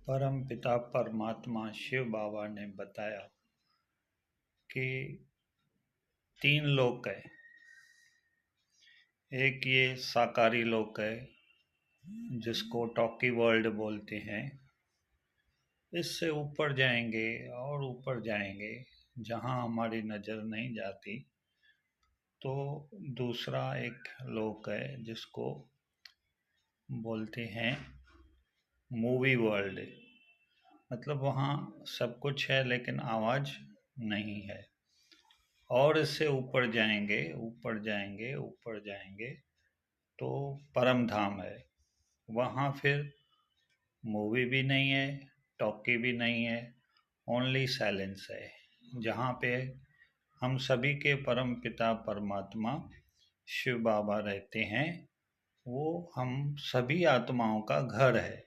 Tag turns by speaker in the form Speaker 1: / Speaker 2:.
Speaker 1: परम पिता परमात्मा शिव बाबा ने बताया कि तीन लोक है। एक ये साकारी लोक है जिसको टॉकी वर्ल्ड बोलते हैं। इससे ऊपर जाएंगे और ऊपर जाएंगे जहाँ हमारी नज़र नहीं जाती। तो दूसरा एक लोक है जिसको बोलते हैं मूवी वर्ल्ड। मतलब वहाँ सब कुछ है लेकिन आवाज़ नहीं है। और इससे ऊपर जाएंगे ऊपर जाएंगे ऊपर जाएंगे तो परम धाम है। वहाँ फिर मूवी भी नहीं है, टॉकी भी नहीं है, ओनली साइलेंस है। जहाँ पे हम सभी के परम पिता परमात्मा शिव बाबा रहते हैं। वो हम सभी आत्माओं का घर है।